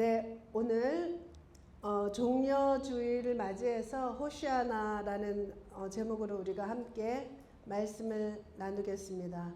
네, 오늘 종려주의를 맞이해서 호시아나라는 제목으로 우리가 함께 말씀을 나누겠습니다.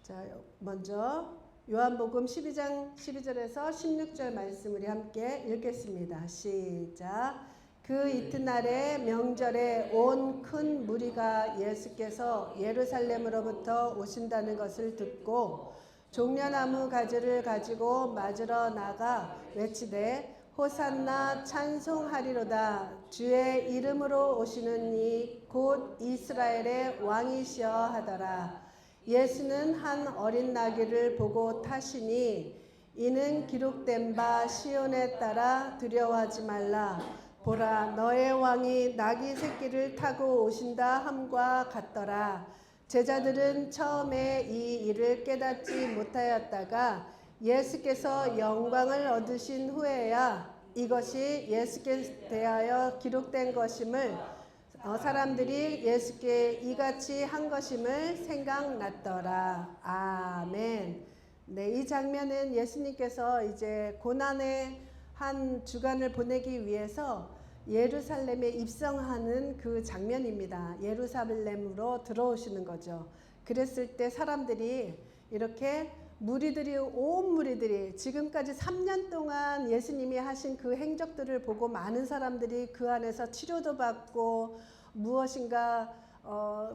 자, 먼저 요한복음 12장 12절에서 16절 말씀 우리 함께 읽겠습니다. 시작. 그 이튿날에 명절에 온 큰 무리가 예수께서 예루살렘으로부터 오신다는 것을 듣고 종려나무 가지를 가지고 맞으러 나가 외치되 호산나 찬송하리로다. 주의 이름으로 오시는 이 곧 이스라엘의 왕이시여 하더라. 예수는 한 어린 나귀를 보고 타시니 이는 기록된 바 시온에 따라 두려워하지 말라. 보라, 너의 왕이 나귀 새끼를 타고 오신다 함과 같더라. 제자들은 처음에 이 일을 깨닫지 못하였다가 예수께서 영광을 얻으신 후에야 이것이 예수께 대하여 기록된 것임을 사람들이 예수께 이같이 한 것임을 생각났더라. 아멘. 네, 이 장면은 예수님께서 이제 고난의 한 주간을 보내기 위해서 예루살렘에 입성하는 그 장면입니다. 예루살렘으로 들어오시는 거죠. 그랬을 때 사람들이 이렇게 온 무리들이 지금까지 3년 동안 예수님이 하신 그 행적들을 보고 많은 사람들이 그 안에서 치료도 받고 무엇인가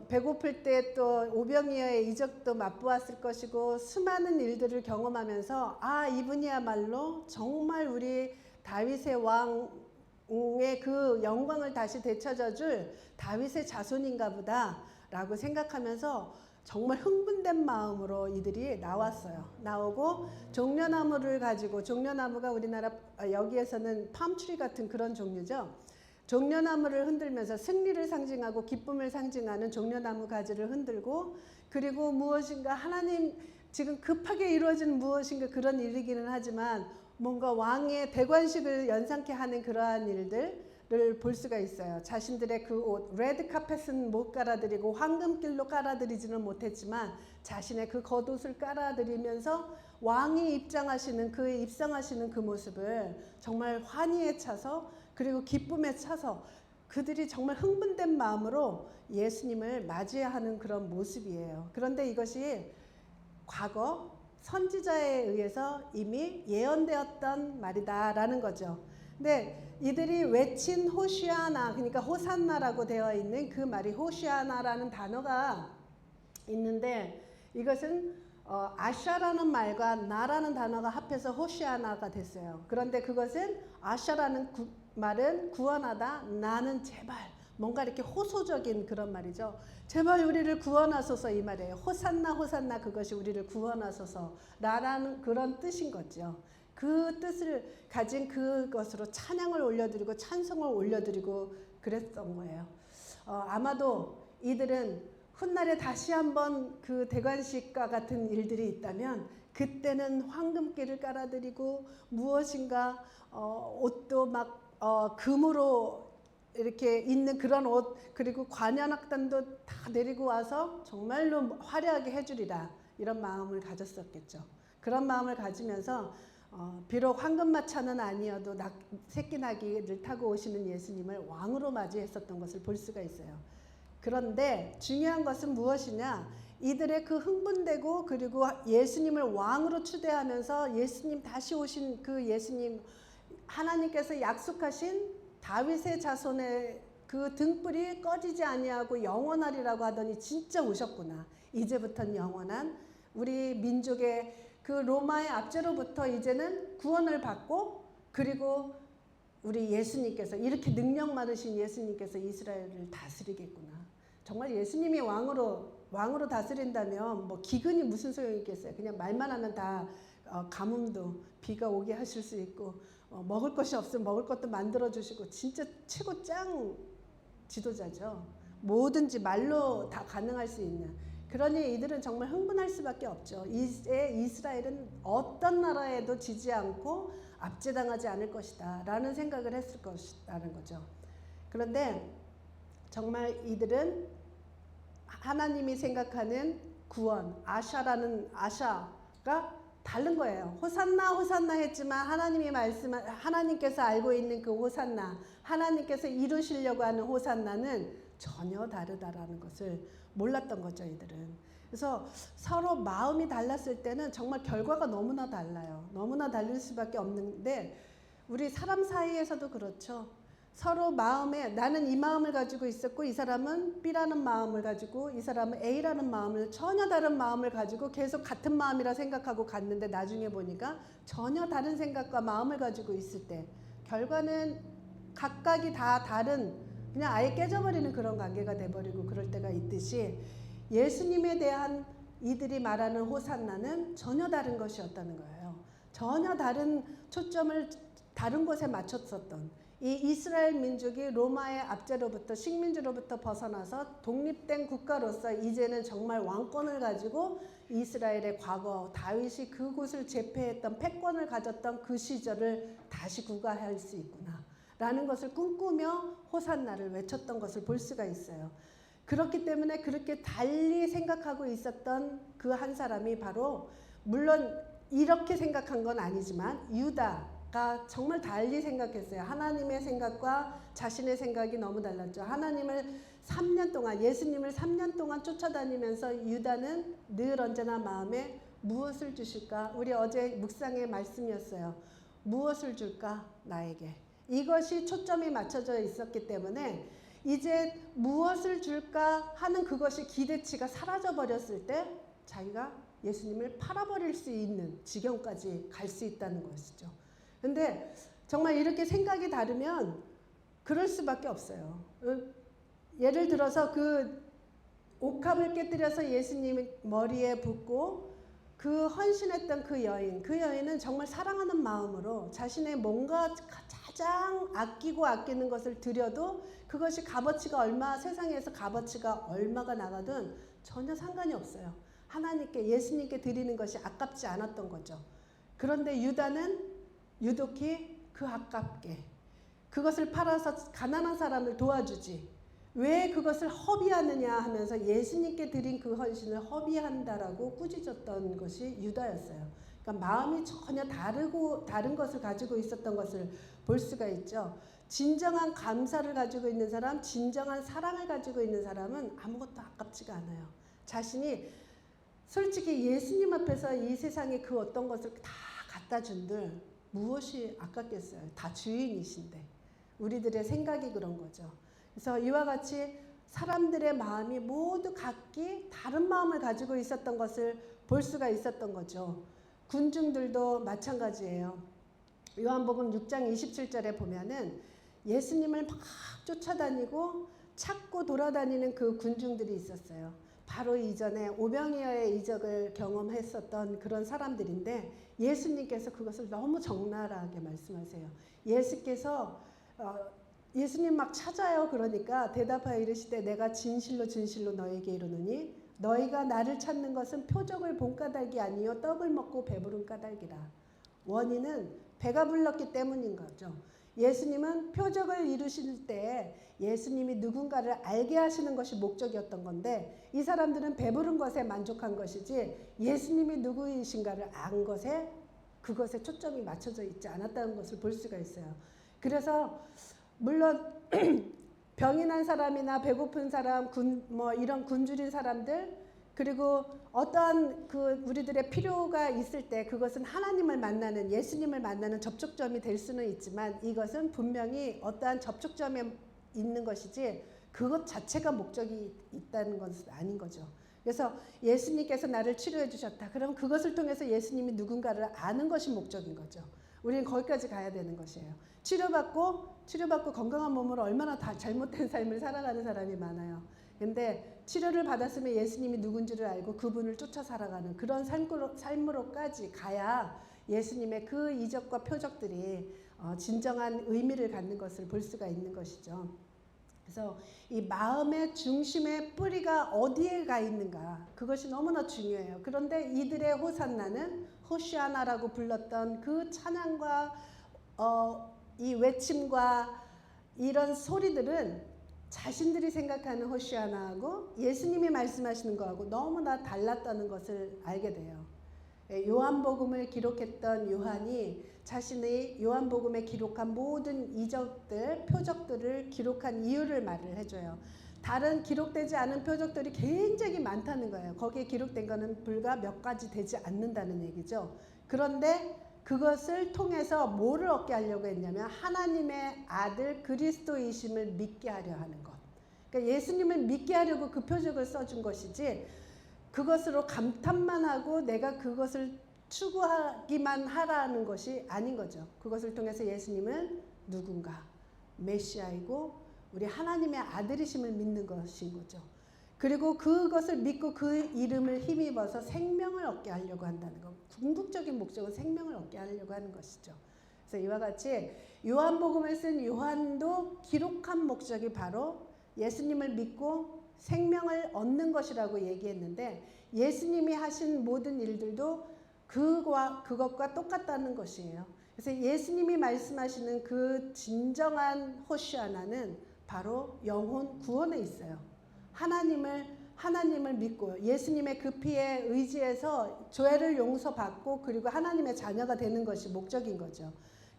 배고플 때 또 오병이어의 이적도 맛보았을 것이고 수많은 일들을 경험하면서 이분이야말로 정말 우리 다윗의 왕의 그 영광을 다시 되찾아 줄 다윗의 자손인가 보다 라고 생각하면서 정말 흥분된 마음으로 이들이 나왔어요. 나오고 종려나무를 가지고, 종려나무가 우리나라 여기에서는 팜트리 같은 그런 종류죠. 종려나무를 흔들면서 승리를 상징하고 기쁨을 상징하는 종려나무 가지를 흔들고, 그리고 무엇인가 하나님 지금 급하게 이루어진 무엇인가 그런 일이기는 하지만 뭔가 왕의 대관식을 연상케 하는 그러한 일들을 볼 수가 있어요. 자신들의 그 옷, 레드 카펫은 못 깔아드리고 황금길로 깔아드리지는 못했지만 자신의 그 겉옷을 깔아드리면서 왕이 입성하시는 그 모습을 정말 환희에 차서, 그리고 기쁨에 차서 그들이 정말 흥분된 마음으로 예수님을 맞이하는 그런 모습이에요. 그런데 이것이 과거 선지자에 의해서 이미 예언되었던 말이다라는 거죠. 근데 이들이 외친 호시아나, 그러니까 호산나라고 되어 있는 그 말이 호시아나라는 단어가 있는데, 이것은 아샤라는 말과 나라는 단어가 합해서 호시아나가 됐어요. 그런데 그것은 아샤라는 말은 구원하다, 나는 제발, 뭔가 이렇게 호소적인 그런 말이죠. 제발 우리를 구원하소서 이 말이에요. 호산나 호산나, 그것이 우리를 구원하소서 라는 그런 뜻인 거죠. 그 뜻을 가진 그것으로 찬양을 올려드리고 찬송을 올려드리고 그랬던 거예요. 아마도 이들은 훗날에 다시 한번 그 대관식과 같은 일들이 있다면 그때는 황금길을 깔아드리고 무엇인가 옷도 막 금으로 이렇게 있는 그런 옷, 그리고 관현악단도 다 내리고 와서 정말로 화려하게 해주리라, 이런 마음을 가졌었겠죠. 그런 마음을 가지면서 비록 황금마차는 아니어도 새끼 나귀를 타고 오시는 예수님을 왕으로 맞이했었던 것을 볼 수가 있어요. 그런데 중요한 것은 무엇이냐, 이들의 그 흥분되고 그리고 예수님을 왕으로 추대하면서 예수님 다시 오신 그 예수님, 하나님께서 약속하신 다윗의 자손의 그 등불이 꺼지지 아니하고 영원하리라고 하더니 진짜 오셨구나. 이제부터는 영원한 우리 민족의 그 로마의 압제로부터 이제는 구원을 받고, 그리고 우리 예수님께서, 이렇게 능력 많으신 예수님께서 이스라엘을 다스리겠구나. 정말 예수님이 왕으로 다스린다면 뭐 기근이 무슨 소용이 있겠어요. 그냥 말만 하면 다 가뭄도 비가 오게 하실 수 있고, 먹을 것이 없으면 먹을 것도 만들어 주시고, 진짜 최고 짱 지도자죠. 뭐든지 말로 다 가능할 수 있는. 그러니 이들은 정말 흥분할 수밖에 없죠. 이스라엘은 어떤 나라에도 지지 않고 압제당하지 않을 것이다 라는 생각을 했을 것이라는 거죠. 그런데 정말 이들은 하나님이 생각하는 구원, 아샤가 다른 거예요. 호산나 호산나 했지만 하나님께서 알고 있는 그 호산나, 하나님께서 이루시려고 하는 호산나는 전혀 다르다라는 것을 몰랐던 거죠, 이들은. 그래서 서로 마음이 달랐을 때는 정말 결과가 너무나 달라요. 너무나 다를 수밖에 없는데 우리 사람 사이에서도 그렇죠. 서로 마음에 나는 이 마음을 가지고 있었고 이 사람은 B라는 마음을 가지고 이 사람은 A라는 마음을 전혀 다른 마음을 가지고 계속 같은 마음이라 생각하고 갔는데 나중에 보니까 전혀 다른 생각과 마음을 가지고 있을 때 결과는 각각이 다 다른 그냥 아예 깨져버리는 그런 관계가 돼버리고 그럴 때가 있듯이 예수님에 대한 이들이 말하는 호산나는 전혀 다른 것이었다는 거예요. 전혀 다른 초점을 다른 곳에 맞췄었던 이 이스라엘 민족이 로마의 압제로부터 식민지로부터 벗어나서 독립된 국가로서 이제는 정말 왕권을 가지고 이스라엘의 과거 다윗이 그곳을 제패했던 패권을 가졌던 그 시절을 다시 구가할 수 있구나 라는 것을 꿈꾸며 호산나를 외쳤던 것을 볼 수가 있어요. 그렇기 때문에 그렇게 달리 생각하고 있었던 그 한 사람이 바로 물론 이렇게 생각한 건 아니지만 유다가 정말 달리 생각했어요. 하나님의 생각과 자신의 생각이 너무 달랐죠. 하나님을 3년 동안 예수님을 3년 동안 쫓아다니면서 유다는 늘 언제나 마음에 무엇을 주실까? 우리 어제 묵상의 말씀이었어요. 무엇을 줄까? 나에게. 이것이 초점이 맞춰져 있었기 때문에 이제 무엇을 줄까 하는 그것이 기대치가 사라져 버렸을 때 자기가 예수님을 팔아버릴 수 있는 지경까지 갈 수 있다는 것이죠. 근데 정말 이렇게 생각이 다르면 그럴 수밖에 없어요. 예를 들어서 그 옥합을 깨뜨려서 예수님 머리에 붓고 그 헌신했던 그 여인은 정말 사랑하는 마음으로 자신의 뭔가 가장 아끼는 것을 드려도 그것이 값어치가 세상에서 값어치가 얼마가 나가든 전혀 상관이 없어요. 하나님께 예수님께 드리는 것이 아깝지 않았던 거죠. 그런데 유다는 유독히 그 아깝게 그것을 팔아서 가난한 사람을 도와주지 왜 그것을 허비하느냐 하면서 예수님께 드린 그 헌신을 허비한다라고 꾸짖었던 것이 유다였어요. 그러니까 마음이 전혀 다른 것을 가지고 있었던 것을 볼 수가 있죠. 진정한 감사를 가지고 있는 사람, 진정한 사랑을 가지고 있는 사람은 아무것도 아깝지가 않아요. 자신이 솔직히 예수님 앞에서 이 세상에 그 어떤 것을 다 갖다 준들 무엇이 아깝겠어요. 다 주인이신데 우리들의 생각이 그런 거죠. 그래서 이와 같이 사람들의 마음이 모두 각기 다른 마음을 가지고 있었던 것을 볼 수가 있었던 거죠. 군중들도 마찬가지예요. 요한복음 6장 27절에 보면은 예수님을 막 쫓아다니고 찾고 돌아다니는 그 군중들이 있었어요. 바로 이전에 오병이어의 이적을 경험했었던 그런 사람들인데 예수님께서 그것을 너무 적나라하게 말씀하세요. 예수께서 예수님 막 찾아요. 그러니까 대답하여 이르시되 내가 진실로 진실로 너에게 이르노니 너희가 나를 찾는 것은 표적을 본 까닭이 아니요 떡을 먹고 배부른 까닭이라. 원인은 배가 불렀기 때문인 거죠. 예수님은 표적을 이루실 때 예수님이 누군가를 알게 하시는 것이 목적이었던 건데 이 사람들은 배부른 것에 만족한 것이지 예수님이 누구이신가를 안 것에 그것에 초점이 맞춰져 있지 않았다는 것을 볼 수가 있어요. 그래서 물론 병이 난 사람이나 배고픈 사람, 이런 굶주린 사람들 그리고 어떠한 우리들의 필요가 있을 때 그것은 하나님을 만나는 예수님을 만나는 접촉점이 될 수는 있지만 이것은 분명히 어떠한 접촉점에 있는 것이지 그것 자체가 목적이 있다는 것은 아닌 거죠. 그래서 예수님께서 나를 치료해 주셨다. 그럼 그것을 통해서 예수님이 누군가를 아는 것이 목적인 거죠. 우리는 거기까지 가야 되는 것이에요. 치료받고 건강한 몸으로 얼마나 다 잘못된 삶을 살아가는 사람이 많아요. 근데 치료를 받았으면 예수님이 누군지를 알고 그분을 쫓아 살아가는 그런 삶으로까지 가야 예수님의 그 이적과 표적들이 진정한 의미를 갖는 것을 볼 수가 있는 것이죠. 그래서 이 마음의 중심의 뿌리가 어디에 가 있는가 그것이 너무나 중요해요. 그런데 이들의 호산나는 호시아나라고 불렀던 그 찬양과 이 외침과 이런 소리들은 자신들이 생각하는 호시아나하고 예수님이 말씀하시는 거하고 너무나 달랐다는 것을 알게 돼요. 요한복음을 기록했던 요한이 자신의 요한복음에 기록한 모든 이적들, 표적들을 기록한 이유를 말을 해줘요. 다른 기록되지 않은 표적들이 굉장히 많다는 거예요. 거기에 기록된 거는 불과 몇 가지 되지 않는다는 얘기죠. 그런데 그것을 통해서 뭐를 얻게 하려고 했냐면 하나님의 아들 그리스도이심을 믿게 하려 하는 것. 그러니까 예수님을 믿게 하려고 그 표적을 써준 것이지 그것으로 감탄만 하고 내가 그것을 추구하기만 하라는 것이 아닌 거죠. 그것을 통해서 예수님은 누군가 메시아이고 우리 하나님의 아들이심을 믿는 것인 거죠. 그리고 그것을 믿고 그 이름을 힘입어서 생명을 얻게 하려고 한다는 것. 궁극적인 목적은 생명을 얻게 하려고 하는 것이죠. 그래서 이와 같이 요한복음을 쓴 요한도 기록한 목적이 바로 예수님을 믿고 생명을 얻는 것이라고 얘기했는데 예수님이 하신 모든 일들도 그것과 똑같다는 것이에요. 그래서 예수님이 말씀하시는 그 진정한 호시아나는 바로 영혼 구원에 있어요. 하나님을 믿고 예수님의 그 피에 의지해서 죄를 용서받고 그리고 하나님의 자녀가 되는 것이 목적인 거죠.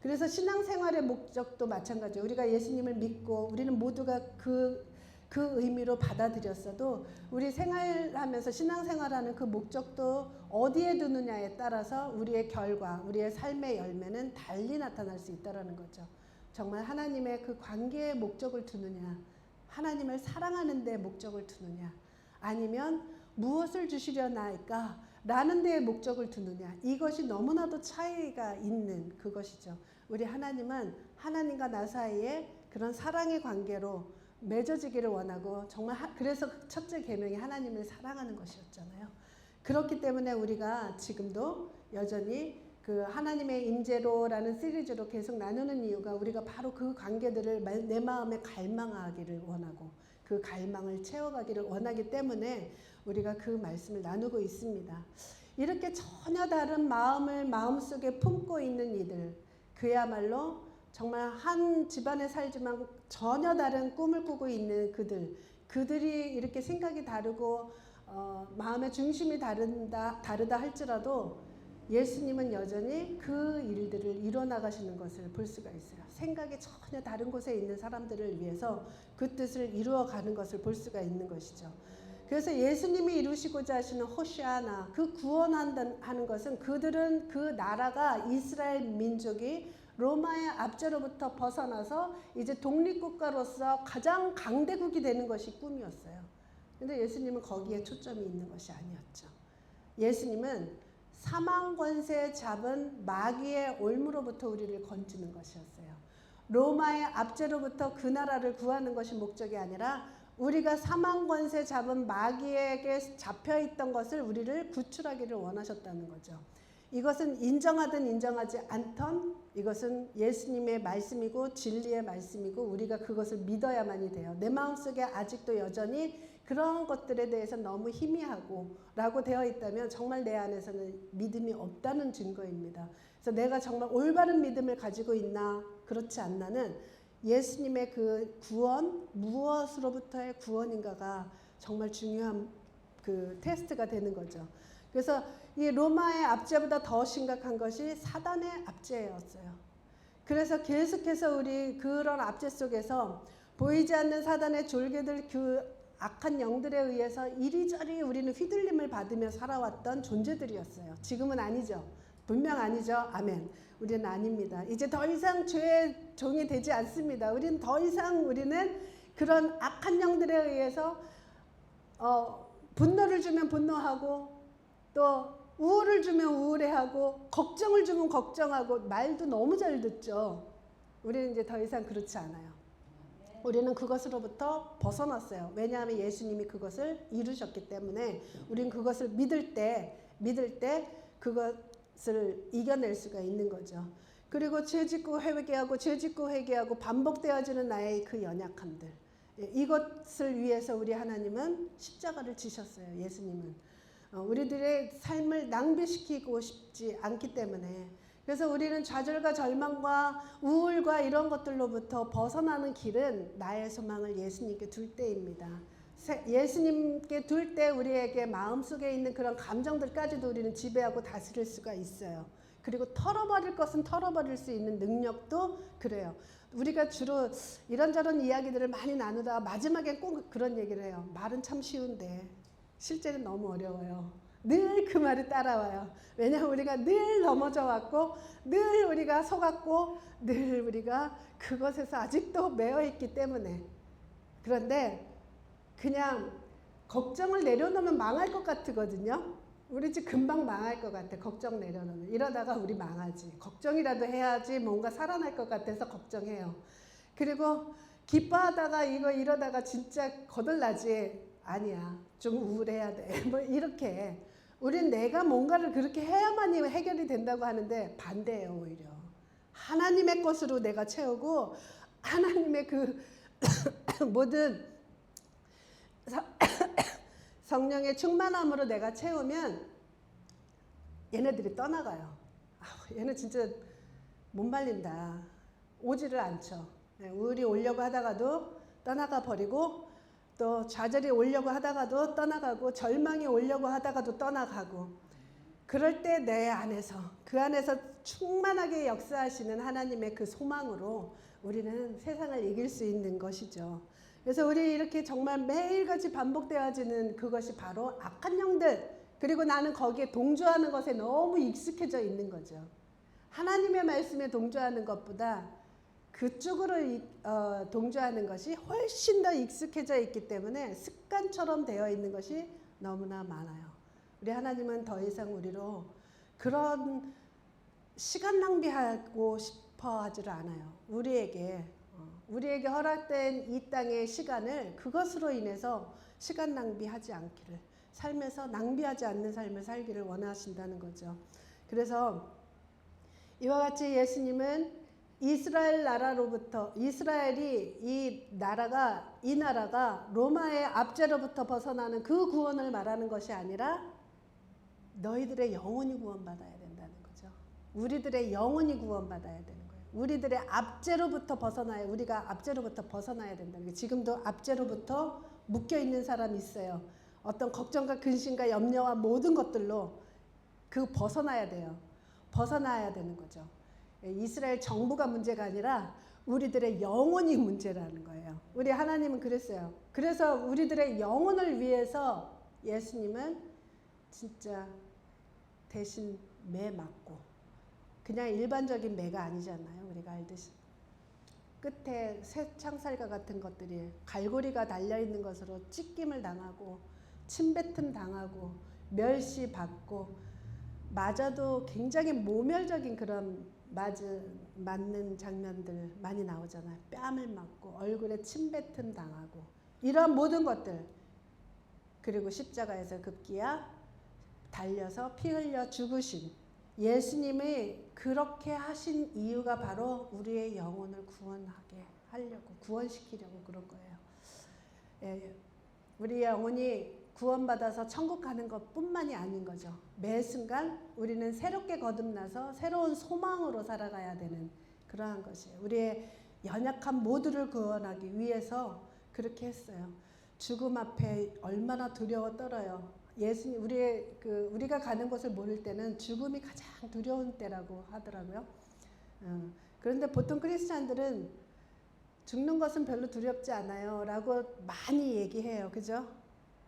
그래서 신앙생활의 목적도 마찬가지예요. 우리가 예수님을 믿고 우리는 모두가 그 의미로 받아들였어도 우리 생활하면서 신앙생활하는 그 목적도 어디에 두느냐에 따라서 우리의 결과, 우리의 삶의 열매는 달리 나타날 수 있다는 거죠. 정말 하나님의 그 관계에 목적을 두느냐, 하나님을 사랑하는 데 목적을 두느냐, 아니면 무엇을 주시려나이까 라는 데에 목적을 두느냐, 이것이 너무나도 차이가 있는 그것이죠. 우리 하나님은 하나님과 나 사이에 그런 사랑의 관계로 맺어지기를 원하고 정말 그래서 첫째 계명이 하나님을 사랑하는 것이었잖아요. 그렇기 때문에 우리가 지금도 여전히 그 하나님의 임재로라는 시리즈로 계속 나누는 이유가 우리가 바로 그 관계들을 내 마음에 갈망하기를 원하고 그 갈망을 채워가기를 원하기 때문에 우리가 그 말씀을 나누고 있습니다. 이렇게 전혀 다른 마음을 마음속에 품고 있는 이들, 그야말로 정말 한 집안에 살지만 전혀 다른 꿈을 꾸고 있는 그들이 이렇게 생각이 다르고 마음의 중심이 다르다 할지라도 예수님은 여전히 그 일들을 이뤄나가시는 것을 볼 수가 있어요. 생각이 전혀 다른 곳에 있는 사람들을 위해서 그 뜻을 이루어가는 것을 볼 수가 있는 것이죠. 그래서 예수님이 이루시고자 하시는 호시아나, 그 구원하는 것은 그들은 그 나라가 이스라엘 민족이 로마의 압제로부터 벗어나서 이제 독립국가로서 가장 강대국이 되는 것이 꿈이었어요. 근데 예수님은 거기에 초점이 있는 것이 아니었죠. 예수님은 사망 권세 잡은 마귀의 올무로부터 우리를 건지는 것이었어요. 로마의 압제로부터 그 나라를 구하는 것이 목적이 아니라 우리가 사망 권세 잡은 마귀에게 잡혀있던 것을 우리를 구출하기를 원하셨다는 거죠. 이것은 인정하든 인정하지 않던 이것은 예수님의 말씀이고 진리의 말씀이고 우리가 그것을 믿어야만이 돼요. 내 마음속에 아직도 여전히 그런 것들에 대해서 너무 희미하고 라고 되어 있다면 정말 내 안에서는 믿음이 없다는 증거입니다. 그래서 내가 정말 올바른 믿음을 가지고 있나 그렇지 않나는 예수님의 그 구원, 무엇으로부터의 구원인가가 정말 중요한 그 테스트가 되는 거죠. 그래서 이 로마의 압제보다 더 심각한 것이 사단의 압제였어요. 그래서 계속해서 우리 그런 압제 속에서 보이지 않는 사단의 졸개들 그 악한 영들에 의해서 이리저리 우리는 휘둘림을 받으며 살아왔던 존재들이었어요. 지금은 아니죠. 분명 아니죠. 아멘. 우리는 아닙니다. 이제 더 이상 죄의 종이 되지 않습니다. 우리는 더 이상 우리는 그런 악한 영들에 의해서 분노를 주면 분노하고 또 우울을 주면 우울해하고 걱정을 주면 걱정하고 말도 너무 잘 듣죠. 우리는 이제 더 이상 그렇지 않아요. 우리는 그것으로부터 벗어났어요. 왜냐하면 예수님이 그것을 이루셨기 때문에 우리는 그것을 믿을 때 그것을 이겨낼 수가 있는 거죠. 그리고 죄짓고 회개하고 반복되어지는 나의 그 연약함들, 이것을 위해서 우리 하나님은 십자가를 지셨어요. 예수님은 우리들의 삶을 낭비시키고 싶지 않기 때문에. 그래서 우리는 좌절과 절망과 우울과 이런 것들로부터 벗어나는 길은 나의 소망을 예수님께 둘 때입니다. 예수님께 둘 때 우리에게 마음속에 있는 그런 감정들까지도 우리는 지배하고 다스릴 수가 있어요. 그리고 털어버릴 것은 털어버릴 수 있는 능력도 그래요. 우리가 주로 이런저런 이야기들을 많이 나누다가 마지막엔 꼭 그런 얘기를 해요. 말은 참 쉬운데 실제는 너무 어려워요. 늘 그 말이 따라와요. 왜냐하면 우리가 늘 넘어져 왔고 늘 우리가 속았고 늘 우리가 그것에서 아직도 매여 있기 때문에. 그런데 그냥 걱정을 내려놓으면 망할 것 같거든요. 우리 집 금방 망할 것 같아. 걱정 내려놓으면. 이러다가 우리 망하지. 걱정이라도 해야지 뭔가 살아날 것 같아서 걱정해요. 그리고 기뻐하다가 이러다가 진짜 거덜나지. 아니야. 좀 우울해야 돼. 뭐 이렇게. 우린 내가 뭔가를 그렇게 해야만이 해결이 된다고 하는데 반대예요. 오히려. 하나님의 것으로 내가 채우고 하나님의 그 모든 성령의 충만함으로 내가 채우면 얘네들이 떠나가요. 얘는 진짜 못 말린다. 오지를 않죠. 우울이 오려고 하다가도 떠나가 버리고 또 좌절이 오려고 하다가도 떠나가고 절망이 오려고 하다가도 떠나가고 그럴 때 내 안에서 그 안에서 충만하게 역사하시는 하나님의 그 소망으로 우리는 세상을 이길 수 있는 것이죠. 그래서 우리 이렇게 정말 매일같이 반복되어지는 그것이 바로 악한 영들 그리고 나는 거기에 동조하는 것에 너무 익숙해져 있는 거죠. 하나님의 말씀에 동조하는 것보다 그쪽으로 동조하는 것이 훨씬 더 익숙해져 있기 때문에 습관처럼 되어 있는 것이 너무나 많아요. 우리 하나님은 더 이상 우리로 그런 시간 낭비하고 싶어 하지를 않아요. 우리에게 허락된 이 땅의 시간을 그것으로 인해서 시간 낭비하지 않기를 삶에서 낭비하지 않는 삶을 살기를 원하신다는 거죠. 그래서 이와 같이 예수님은 이스라엘 나라로부터 이스라엘이 이 나라가 로마의 압제로부터 벗어나는 그 구원을 말하는 것이 아니라 너희들의 영혼이 구원받아야 된다는 거죠. 우리들의 영혼이 구원받아야 되는 거예요. 우리들의 압제로부터 벗어나야 우리가 압제로부터 벗어나야 된다는 거예요. 지금도 압제로부터 묶여 있는 사람이 있어요. 어떤 걱정과 근심과 염려와 모든 것들로 그 벗어나야 돼요. 벗어나야 되는 거죠. 이스라엘 정부가 문제가 아니라 우리들의 영혼이 문제라는 거예요. 우리 하나님은 그랬어요. 그래서 우리들의 영혼을 위해서 예수님은 진짜 대신 매 맞고 그냥 일반적인 매가 아니잖아요. 우리가 알듯이 끝에 쇠창살과 같은 것들이 갈고리가 달려있는 것으로 찢김을 당하고 침뱉음 당하고 멸시받고 맞아도 굉장히 모멸적인 그런 맞는 장면들 많이 나오잖아요. 뺨을 맞고 얼굴에 침뱉음 당하고 이런 모든 것들 그리고 십자가에서 급기야 달려서 피 흘려 죽으신 예수님이 그렇게 하신 이유가 바로 우리의 영혼을 구원하게 하려고 구원시키려고 그런 거예요. 우리 영혼이 구원받아서 천국 가는 것뿐만이 아닌 거죠. 매 순간 우리는 새롭게 거듭나서 새로운 소망으로 살아가야 되는 그러한 것이에요. 우리의 연약한 모두를 구원하기 위해서 그렇게 했어요. 죽음 앞에 얼마나 두려워 떨어요. 예수님 우리가 가는 곳을 모를 때는 죽음이 가장 두려운 때라고 하더라고요. 그런데 보통 크리스찬들은 죽는 것은 별로 두렵지 않아요 라고 많이 얘기해요. 그죠?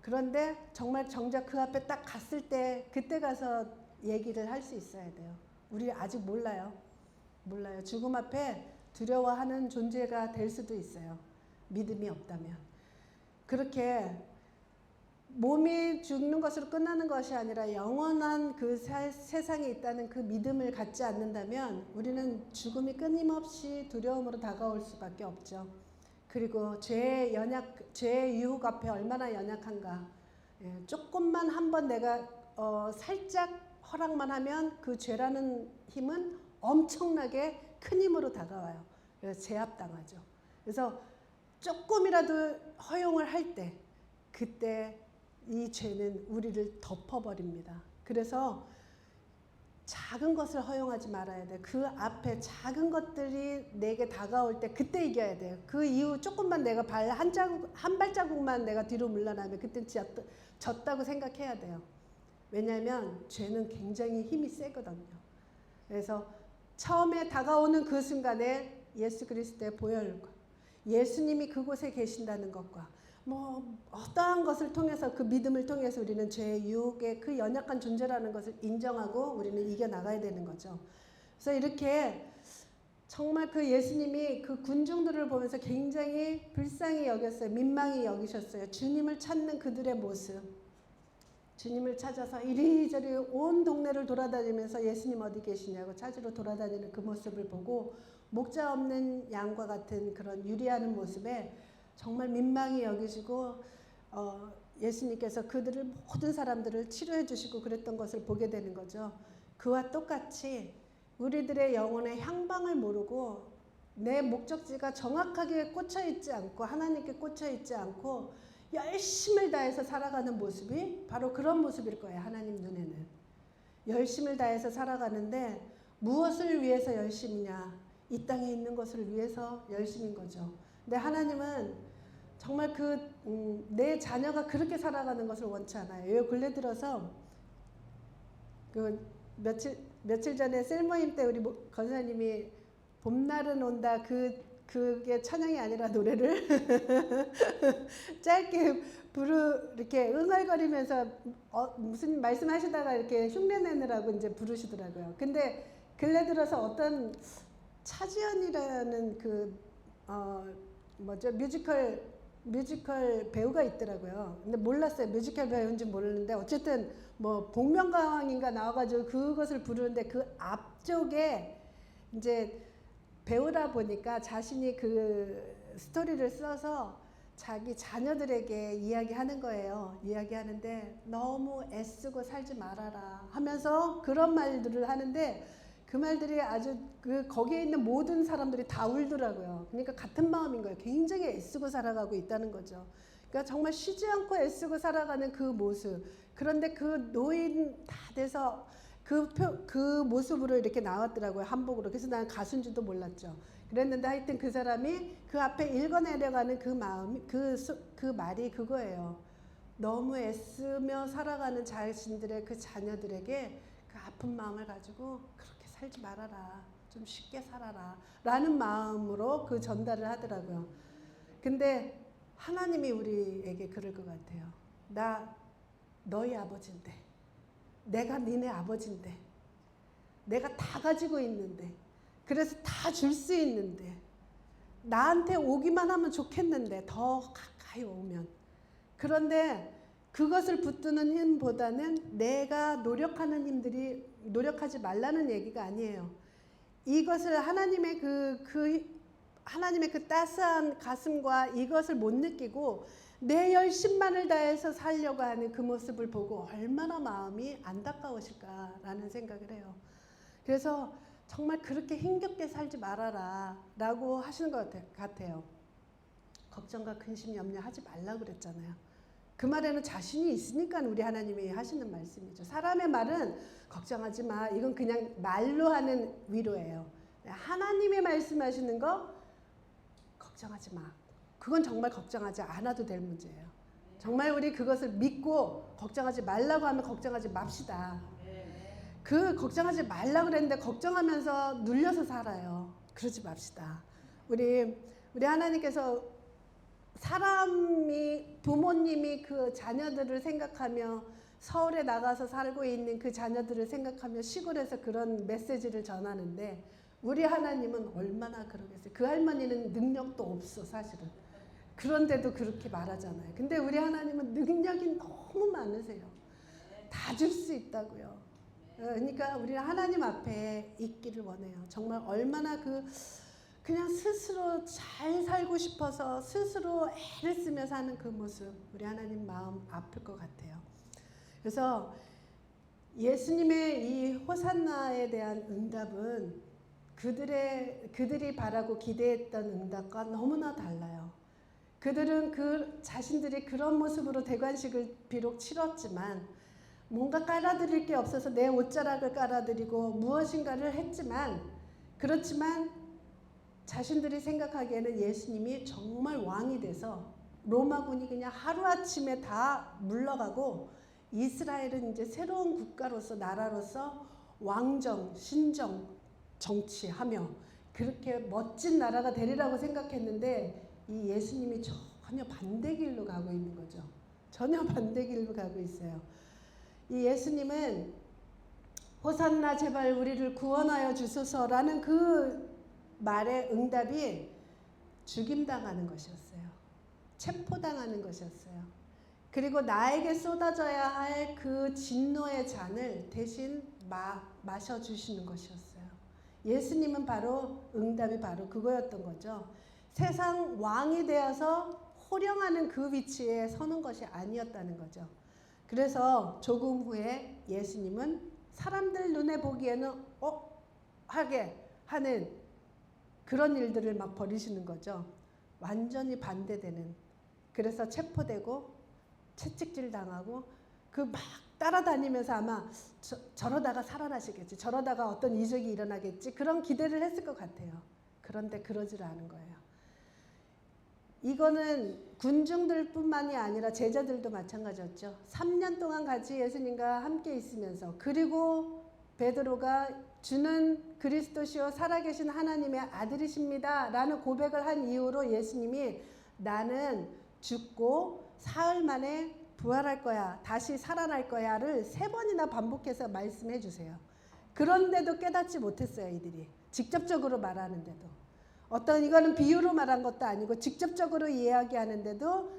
그런데 정말 정작 그 앞에 딱 갔을 때 그때 가서 얘기를 할 수 있어야 돼요. 우리 아직 몰라요. 죽음 앞에 두려워하는 존재가 될 수도 있어요. 믿음이 없다면. 그렇게 몸이 죽는 것으로 끝나는 것이 아니라 영원한 그 세상에 있다는 그 믿음을 갖지 않는다면 우리는 죽음이 끊임없이 두려움으로 다가올 수밖에 없죠. 그리고 죄의 유혹 앞에 얼마나 연약한가. 조금만 한번 내가 살짝 허락만 하면 그 죄라는 힘은 엄청나게 큰 힘으로 다가와요. 그래서 제압당하죠. 그래서 조금이라도 허용을 할 때 그때 이 죄는 우리를 덮어버립니다. 그래서 작은 것을 허용하지 말아야 돼. 그 앞에 작은 것들이 내게 다가올 때 그때 이겨야 돼요. 그 이후 조금만 내가 한 발자국만 내가 뒤로 물러나면 그때 졌다고 생각해야 돼요. 왜냐하면 죄는 굉장히 힘이 세거든요. 그래서 처음에 다가오는 그 순간에 예수 그리스도의 보혈과 예수님이 그곳에 계신다는 것과 뭐 어떠한 것을 통해서 그 믿음을 통해서 우리는 죄의 유혹의 그 연약한 존재라는 것을 인정하고 우리는 이겨나가야 되는 거죠. 그래서 이렇게 정말 그 예수님이 그 군중들을 보면서 굉장히 불쌍히 여겼어요. 민망히 여기셨어요. 주님을 찾는 그들의 모습. 주님을 찾아서 이리저리 온 동네를 돌아다니면서 예수님 어디 계시냐고 찾으러 돌아다니는 그 모습을 보고 목자 없는 양과 같은 그런 유리하는 모습에 정말 민망히 여기시고 예수님께서 그들을 모든 사람들을 치료해 주시고 그랬던 것을 보게 되는 거죠. 그와 똑같이 우리들의 영혼의 향방을 모르고 내 목적지가 정확하게 꽂혀 있지 않고 하나님께 꽂혀 있지 않고 열심을 다해서 살아가는 모습이 바로 그런 모습일 거예요. 하나님 눈에는. 열심을 다해서 살아가는데 무엇을 위해서 열심이냐? 이 땅에 있는 것을 위해서 열심인 거죠. 근데 하나님은 정말 내 자녀가 그렇게 살아가는 것을 원치 않아요. 요 근래 들어서 그 며칠 전에 셀모임 때 우리 권사님이 봄날은 온다 그게 찬양이 아니라 노래를 짧게 이렇게 응얼거리면서 무슨 말씀하시다가 이렇게 흉내내느라고 이제 부르시더라고요. 근데 근래 들어서 어떤 차지연이라는 뮤지컬 배우가 있더라고요. 근데 몰랐어요. 뮤지컬 배우인지 모르는데 어쨌든 뭐 복면가왕인가 나와가지고 그것을 부르는데 그 앞쪽에 이제 배우라 보니까 자신이 그 스토리를 써서 자기 자녀들에게 이야기하는 거예요. 이야기하는데 너무 애쓰고 살지 말아라 하면서 그런 말들을 하는데 그 말들이 아주 거기에 있는 모든 사람들이 다 울더라고요. 그러니까 같은 마음인 거예요. 굉장히 애쓰고 살아가고 있다는 거죠. 그러니까 정말 쉬지 않고 애쓰고 살아가는 그 모습. 그런데 그 노인 다 돼서 그 모습으로 이렇게 나왔더라고요. 한복으로. 그래서 난 가수인지도 몰랐죠. 그랬는데 하여튼 그 사람이 그 앞에 읽어내려가는 그 마음이 그 말이 그거예요. 너무 애쓰며 살아가는 자신들의 그 자녀들에게 그 아픈 마음을 가지고 그렇게 살지 말아라. 좀 쉽게 살아라. 라는 마음으로 그 전달을 하더라고요. 근데 하나님이 우리에게 그럴 것 같아요. 나 너희 아버지인데, 내가 니네 아버지인데, 내가 다 가지고 있는데, 그래서 다 줄 수 있는데, 나한테 오기만 하면 좋겠는데 더 가까이 오면. 그런데 그것을 붙드는 힘보다는 내가 노력하는 힘들이 노력하지 말라는 얘기가 아니에요. 이것을 하나님의 하나님의 그 따스한 가슴과 이것을 못 느끼고 내 열심만을 다해서 살려고 하는 그 모습을 보고 얼마나 마음이 안타까우실까라는 생각을 해요. 그래서 정말 그렇게 힘겹게 살지 말아라 라고 하시는 것 같아요. 걱정과 근심 염려하지 말라고 그랬잖아요. 그 말에는 자신이 있으니까 우리 하나님이 하시는 말씀이죠. 사람의 말은 걱정하지 마. 이건 그냥 말로 하는 위로예요. 하나님의 말씀하시는 거 걱정하지 마. 그건 정말 걱정하지 않아도 될 문제예요. 정말 우리 그것을 믿고 걱정하지 말라고 하면 걱정하지 맙시다. 그 걱정하지 말라고 그랬는데 걱정하면서 눌려서 살아요. 그러지 맙시다. 우리 하나님께서 부모님이 그 자녀들을 생각하며 서울에 나가서 살고 있는 그 자녀들을 생각하며 시골에서 그런 메시지를 전하는데 우리 하나님은 얼마나 그러겠어요. 그 할머니는 능력도 없어 사실은. 그런데도 그렇게 말하잖아요. 근데 우리 하나님은 능력이 너무 많으세요. 다 줄 수 있다고요. 그러니까 우리 하나님 앞에 있기를 원해요. 정말 얼마나 그냥 스스로 잘 살고 싶어서 스스로 애를 쓰며 사는 그 모습 우리 하나님 마음 아플 것 같아요. 그래서 예수님의 이 호산나에 대한 응답은 그들이 바라고 기대했던 응답과 너무나 달라요. 그들은 자신들이 그런 모습으로 대관식을 비록 치렀지만 뭔가 깔아드릴 게 없어서 내 옷자락을 깔아드리고 무엇인가를 했지만, 그렇지만 자신들이 생각하기에는 예수님이 정말 왕이 돼서 로마군이 그냥 하루아침에 다 물러가고 이스라엘은 이제 새로운 국가로서, 나라로서 왕정, 신정, 정치하며 그렇게 멋진 나라가 되리라고 생각했는데, 이 예수님이 전혀 반대 길로 가고 있는 거죠. 전혀 반대 길로 가고 있어요. 이 예수님은 호산나 제발 우리를 구원하여 주소서라는 그 말의 응답이 죽임당하는 것이었어요. 체포당하는 것이었어요. 그리고 나에게 쏟아져야 할 그 진노의 잔을 대신 마셔주시는 것이었어요. 예수님은 바로 응답이 바로 그거였던 거죠. 세상 왕이 되어서 호령하는 그 위치에 서는 것이 아니었다는 거죠. 그래서 조금 후에 예수님은 사람들 눈에 보기에는 하게 하는 그런 일들을 막 벌이시는 거죠. 완전히 반대되는. 그래서 체포되고 채찍질 당하고 그 막 따라다니면서 아마 저러다가 살아나시겠지, 저러다가 어떤 이적이 일어나겠지, 그런 기대를 했을 것 같아요. 그런데 그러지를 않은 거예요. 이거는 군중들뿐만이 아니라 제자들도 마찬가지였죠. 3년 동안 같이 예수님과 함께 있으면서, 그리고 베드로가 주는 그리스도시요 살아계신 하나님의 아들이십니다 라는 고백을 한 이후로 예수님이 나는 죽고 사흘 만에 부활할 거야, 다시 살아날 거야를 3번이나 반복해서 말씀해 주세요. 그런데도 깨닫지 못했어요. 이들이 직접적으로 말하는데도, 어떤 이거는 비유로 말한 것도 아니고 직접적으로 이야기하는데도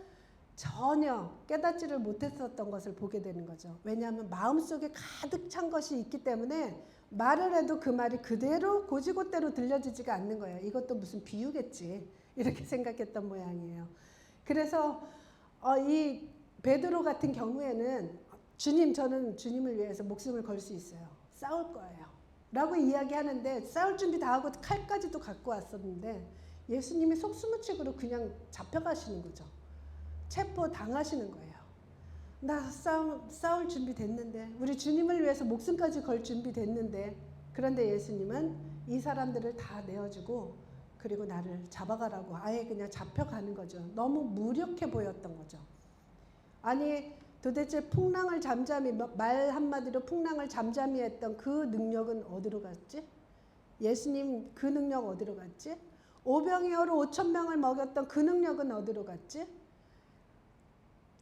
전혀 깨닫지를 못했었던 것을 보게 되는 거죠. 왜냐하면 마음속에 가득 찬 것이 있기 때문에 말을 해도 그 말이 그대로 고지고대로 들려지지가 않는 거예요. 이것도 무슨 비유겠지, 이렇게 생각했던 모양이에요. 그래서 이 베드로 같은 경우에는 주님, 저는 주님을 위해서 목숨을 걸 수 있어요, 싸울 거예요 라고 이야기하는데, 싸울 준비 다 하고 칼까지도 갖고 왔었는데 예수님이 속수무책으로 그냥 잡혀가시는 거죠. 체포 당하시는 거예요. 나 싸울 준비 됐는데, 우리 주님을 위해서 목숨까지 걸 준비 됐는데, 그런데 예수님은 이 사람들을 다 내어주고 그리고 나를 잡아가라고 아예 그냥 잡혀가는 거죠. 너무 무력해 보였던 거죠. 아니 도대체 풍랑을 잠잠히, 말 한마디로 풍랑을 잠잠히 했던 그 능력은 어디로 갔지? 예수님 그 능력 어디로 갔지? 오병이어로 5,000명을 먹였던 그 능력은 어디로 갔지?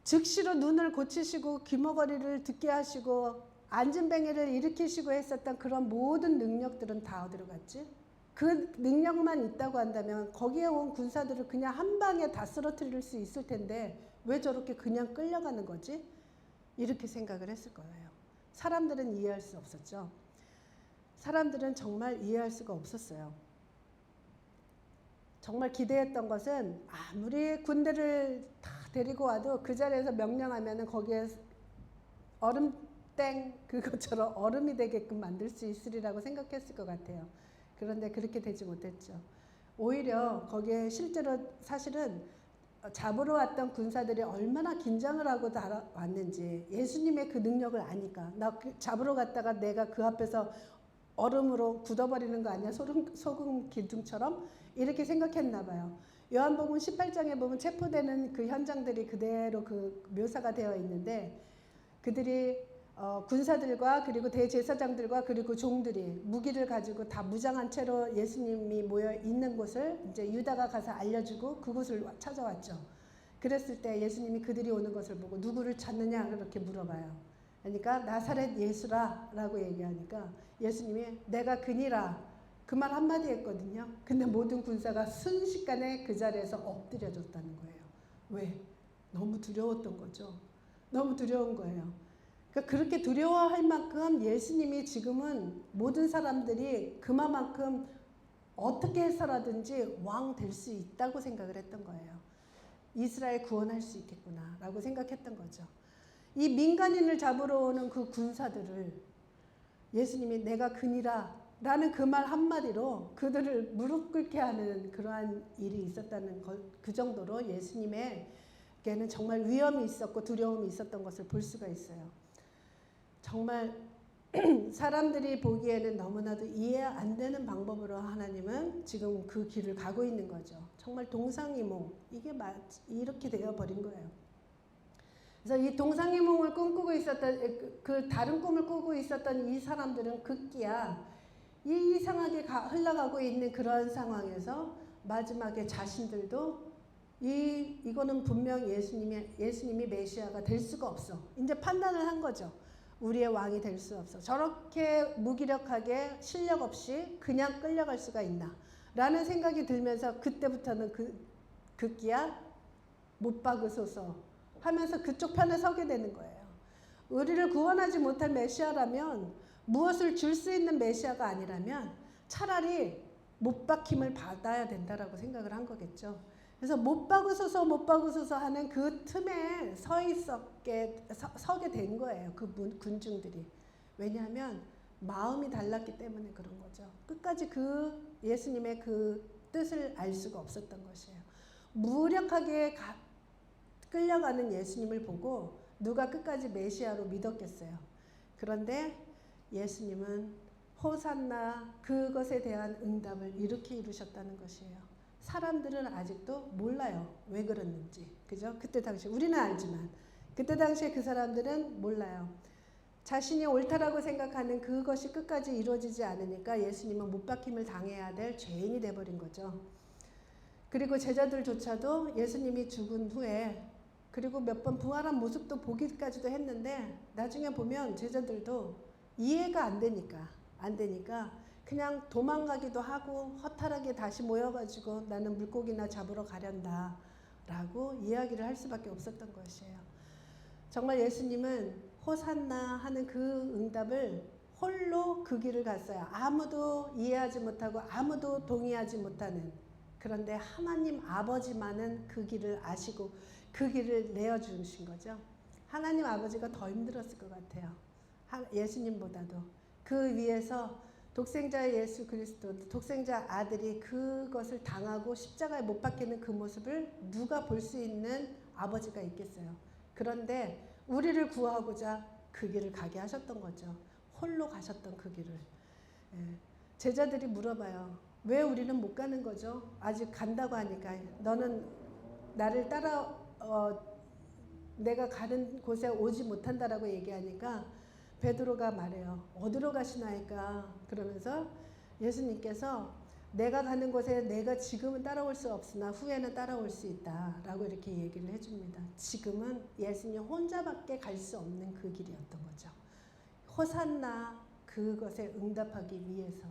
즉시로 눈을 고치시고 귀머거리를 듣게 하시고 안진뱅이를 일으키시고 했었던 그런 모든 능력들은 다 어디로 갔지? 그 능력만 있다고 한다면 거기에 온 군사들을 그냥 한 방에 다 쓰러뜨릴 수 있을 텐데 왜 저렇게 그냥 끌려가는 거지? 이렇게 생각을 했을 거예요. 사람들은 이해할 수 없었죠. 사람들은 정말 이해할 수가 없었어요. 정말 기대했던 것은 아무리 군대를 다 데리고 와도 그 자리에서 명령하면 거기에 얼음땡 그것처럼 얼음이 되게끔 만들 수 있으리라고 생각했을 것 같아요. 그런데 그렇게 되지 못했죠. 오히려 거기에 실제로 사실은 잡으러 왔던 군사들이 얼마나 긴장을 하고 왔는지 예수님의 그 능력을 아니까, 나 잡으러 갔다가 내가 그 앞에서 얼음으로 굳어버리는 거 아니야? 소금 기둥처럼? 이렇게 생각했나 봐요. 요한복음 18장에 보면 체포되는 그 현장들이 그대로 그 묘사가 되어 있는데, 그들이 군사들과 그리고 대제사장들과 그리고 종들이 무기를 가지고 다 무장한 채로 예수님이 모여 있는 곳을 이제 유다가 가서 알려주고 그곳을 찾아왔죠. 그랬을 때 예수님이 그들이 오는 것을 보고 누구를 찾느냐 그렇게 물어봐요. 그러니까 나사렛 예수라 라고 얘기하니까 예수님이 내가 그니라 그 말 한마디 했거든요. 근데 모든 군사가 순식간에 그 자리에서 엎드려졌다는 거예요. 왜? 너무 두려웠던 거죠. 너무 두려운 거예요. 그러니까 그렇게 두려워할 만큼 예수님이 지금은 모든 사람들이 그만큼 어떻게 해서라든지 왕 될 수 있다고 생각을 했던 거예요. 이스라엘 구원할 수 있겠구나 라고 생각했던 거죠. 이 민간인을 잡으러 오는 그 군사들을 예수님이 내가 그니라 라는 그 말 한마디로 그들을 무릎 꿇게 하는 그러한 일이 있었다는 것, 그 정도로 예수님에게는 정말 위험이 있었고 두려움이 있었던 것을 볼 수가 있어요. 정말 사람들이 보기에는 너무나도 이해 안 되는 방법으로 하나님은 지금 그 길을 가고 있는 거죠. 정말 동상이몽, 이게 이렇게 되어버린 거예요. 그래서 이 동상이몽을 꿈꾸고 있었던, 그 다른 꿈을 꾸고 있었던 이 사람들은 급기야 이 이상하게 흘러가고 있는 그런 상황에서 마지막에 자신들도 이거는 분명 예수님이 메시아가 될 수가 없어. 이제 판단을 한 거죠. 우리의 왕이 될 수 없어. 저렇게 무기력하게 실력 없이 그냥 끌려갈 수가 있나? 라는 생각이 들면서 그때부터는 급기야 못 박으소서 하면서 그쪽 편에 서게 되는 거예요. 우리를 구원하지 못할 메시아라면, 무엇을 줄 수 있는 메시아가 아니라면 차라리 못 박힘을 받아야 된다라고 생각을 한 거겠죠. 그래서 못 박으소서 하는 그 틈에 서게 된 거예요. 그 군중들이. 왜냐하면 마음이 달랐기 때문에 그런 거죠. 끝까지 그 예수님의 그 뜻을 알 수가 없었던 것이에요. 무력하게 끌려가는 예수님을 보고 누가 끝까지 메시아로 믿었겠어요. 그런데 예수님은 호산나, 그것에 대한 응답을 이렇게 이루셨다는 것이에요. 사람들은 아직도 몰라요. 왜 그랬는지. 그죠? 그때 당시 우리는 알지만 그때 당시에 그 사람들은 몰라요. 자신이 옳다라고 생각하는 그것이 끝까지 이루어지지 않으니까 예수님은 못 박힘을 당해야 될 죄인이 돼버린 거죠. 그리고 제자들조차도 예수님이 죽은 후에, 그리고 몇 번 부활한 모습도 보기까지도 했는데, 나중에 보면 제자들도 이해가 안 되니까 그냥 도망가기도 하고 허탈하게 다시 모여가지고 나는 물고기나 잡으러 가련다 라고 이야기를 할 수밖에 없었던 것이에요. 정말 예수님은 호산나 하는 그 응답을 홀로 그 길을 갔어요. 아무도 이해하지 못하고 아무도 동의하지 못하는, 그런데 하나님 아버지만은 그 길을 아시고 그 길을 내어주신 거죠. 하나님 아버지가 더 힘들었을 것 같아요. 예수님보다도. 그 위에서 독생자 예수 그리스도, 독생자 아들이 그것을 당하고 십자가에 못 박히는 그 모습을 누가 볼 수 있는 아버지가 있겠어요. 그런데 우리를 구하고자 그 길을 가게 하셨던 거죠. 홀로 가셨던 그 길을. 제자들이 물어봐요. 왜 우리는 못 가는 거죠? 아직 간다고 하니까. 너는 나를 따라 내가 가는 곳에 오지 못한다라고 얘기하니까 베드로가 말해요. 어디로 가시나이까? 그러면서 예수님께서 내가 가는 곳에 내가 지금은 따라올 수 없으나 후에는 따라올 수 있다 라고 이렇게 얘기를 해줍니다. 지금은 예수님 혼자밖에 갈 수 없는 그 길이었던 거죠. 호산나, 그것에 응답하기 위해서.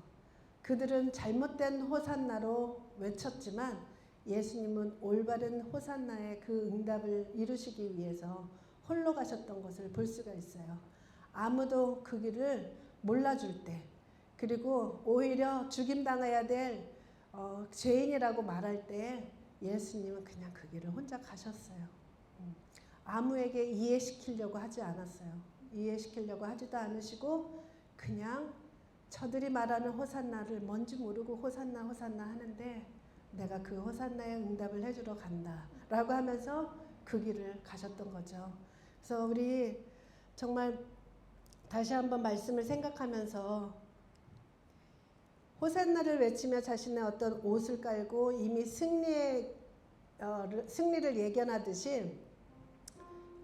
그들은 잘못된 호산나로 외쳤지만 예수님은 올바른 호산나의 그 응답을 이루시기 위해서 홀로 가셨던 것을 볼 수가 있어요. 아무도 그 길을 몰라줄 때, 그리고 오히려 죽임당해야 될 죄인이라고 말할 때 예수님은 그냥 그 길을 혼자 가셨어요. 아무에게 이해시키려고 하지 않았어요. 이해시키려고 하지도 않으시고 그냥 저들이 말하는 호산나를 뭔지 모르고 호산나 하는데 내가 그 호산나의 응답을 해주러 간다 라고 하면서 그 길을 가셨던 거죠. 그래서 우리 정말 다시 한번 말씀을 생각하면서 호산나를 외치며 자신의 어떤 옷을 깔고 이미 승리를 예견하듯이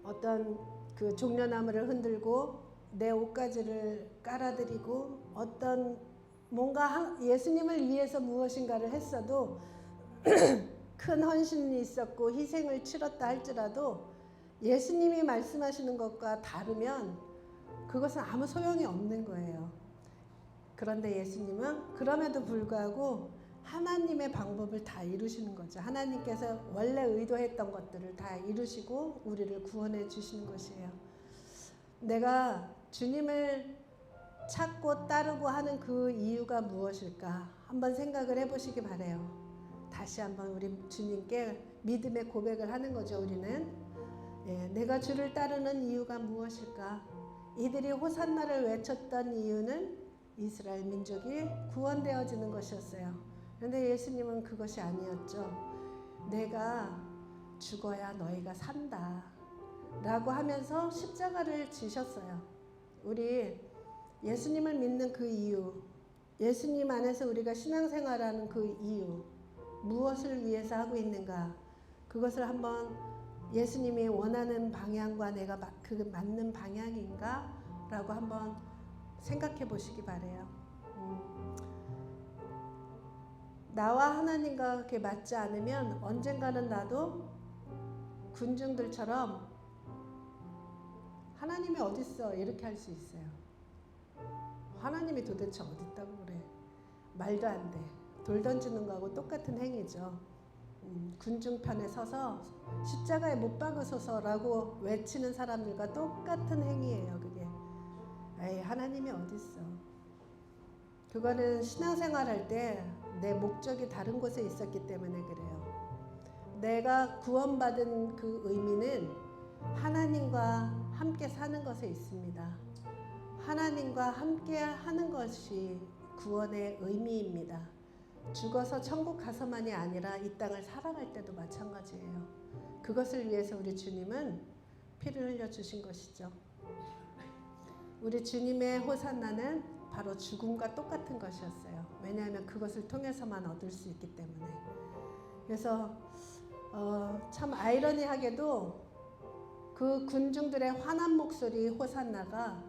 어떤 그 종려나무를 흔들고 내 옷가지를 깔아드리고 어떤 뭔가 예수님을 위해서 무엇인가를 했어도 큰 헌신이 있었고 희생을 치렀다 할지라도 예수님이 말씀하시는 것과 다르면 그것은 아무 소용이 없는 거예요. 그런데 예수님은 그럼에도 불구하고 하나님의 방법을 다 이루시는 거죠. 하나님께서 원래 의도했던 것들을 다 이루시고 우리를 구원해 주시는 것이에요. 내가 주님을 찾고 따르고 하는 그 이유가 무엇일까? 한번 생각을 해보시기 바라요. 다시 한번 우리 주님께 믿음의 고백을 하는 거죠. 우리는 내가 주를 따르는 이유가 무엇일까? 이들이 호산나를 외쳤던 이유는 이스라엘 민족이 구원되어지는 것이었어요. 그런데 예수님은 그것이 아니었죠. 내가 죽어야 너희가 산다 라고 하면서 십자가를 지셨어요. 우리 예수님을 믿는 그 이유, 예수님 안에서 우리가 신앙생활하는 그 이유, 무엇을 위해서 하고 있는가, 그것을 한번 예수님이 원하는 방향과 내가 그 맞는 방향인가 라고 한번 생각해 보시기 바래요. 나와 하나님과 그렇게 맞지 않으면 언젠가는 나도 군중들처럼 하나님이 어딨어 이렇게 할 수 있어요. 하나님이 도대체 어디 있다고 그래. 말도 안 돼. 돌 던지는 거하고 똑같은 행위죠. 군중편에 서서 십자가에 못 박으소서라고 외치는 사람들과 똑같은 행위예요. 그게 에이 하나님이 어딨어. 그거는 신앙생활 할 때 내 목적이 다른 곳에 있었기 때문에 그래요. 내가 구원받은 그 의미는 하나님과 함께 사는 것에 있습니다. 하나님과 함께 하는 것이 구원의 의미입니다. 죽어서 천국 가서만이 아니라 이 땅을 살아갈 때도 마찬가지예요. 그것을 위해서 우리 주님은 피를 흘려주신 것이죠. 우리 주님의 호산나는 바로 죽음과 똑같은 것이었어요. 왜냐하면 그것을 통해서만 얻을 수 있기 때문에. 그래서 참 아이러니하게도 그 군중들의 환한 목소리 호산나가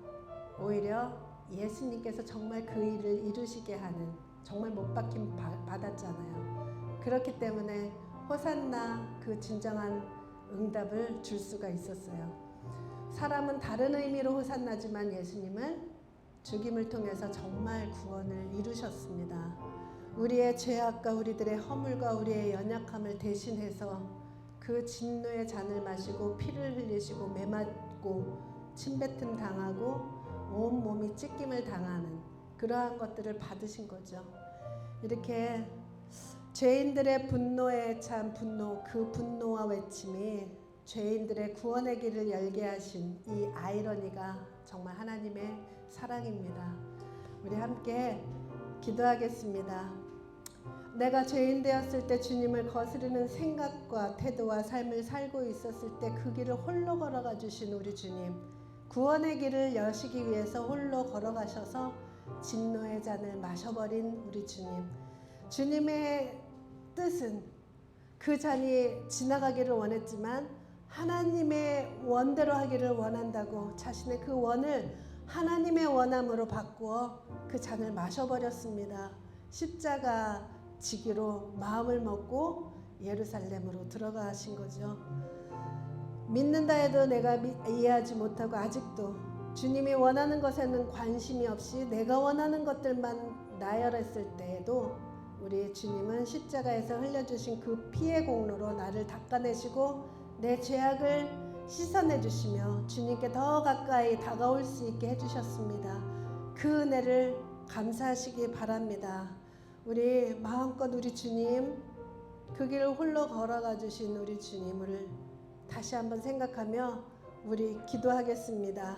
오히려 예수님께서 정말 그 일을 이루시게 하는, 정말 못 박힘 받았잖아요. 그렇기 때문에 호산나 그 진정한 응답을 줄 수가 있었어요. 사람은 다른 의미로 호산나지만 예수님은 죽임을 통해서 정말 구원을 이루셨습니다. 우리의 죄악과 우리들의 허물과 우리의 연약함을 대신해서 그 진노의 잔을 마시고 피를 흘리시고 매맞고 침뱉음 당하고 온몸이 찢김을 당하는 그러한 것들을 받으신 거죠. 이렇게 죄인들의 분노에 찬 분노, 그 분노와 외침이 죄인들의 구원의 길을 열게 하신 이 아이러니가 정말 하나님의 사랑입니다. 우리 함께 기도하겠습니다. 내가 죄인 되었을 때 주님을 거스르는 생각과 태도와 삶을 살고 있었을 때 그 길을 홀로 걸어가 주신 우리 주님, 구원의 길을 여시기 위해서 홀로 걸어가셔서 진노의 잔을 마셔버린 우리 주님, 주님의 뜻은 그 잔이 지나가기를 원했지만 하나님의 원대로 하기를 원한다고 자신의 그 원을 하나님의 원함으로 바꾸어 그 잔을 마셔버렸습니다. 십자가 지기로 마음을 먹고 예루살렘으로 들어가신 거죠. 믿는다 해도 내가 이해하지 못하고 아직도 주님이 원하는 것에는 관심이 없이 내가 원하는 것들만 나열했을 때에도 우리 주님은 십자가에서 흘려주신 그 피의 공로로 나를 닦아내시고 내 죄악을 씻어내 주시며 주님께 더 가까이 다가올 수 있게 해주셨습니다. 그 은혜를 감사하시기 바랍니다. 우리 마음껏 우리 주님, 그 길을 홀로 걸어가 주신 우리 주님을 다시 한번 생각하며 우리 기도하겠습니다.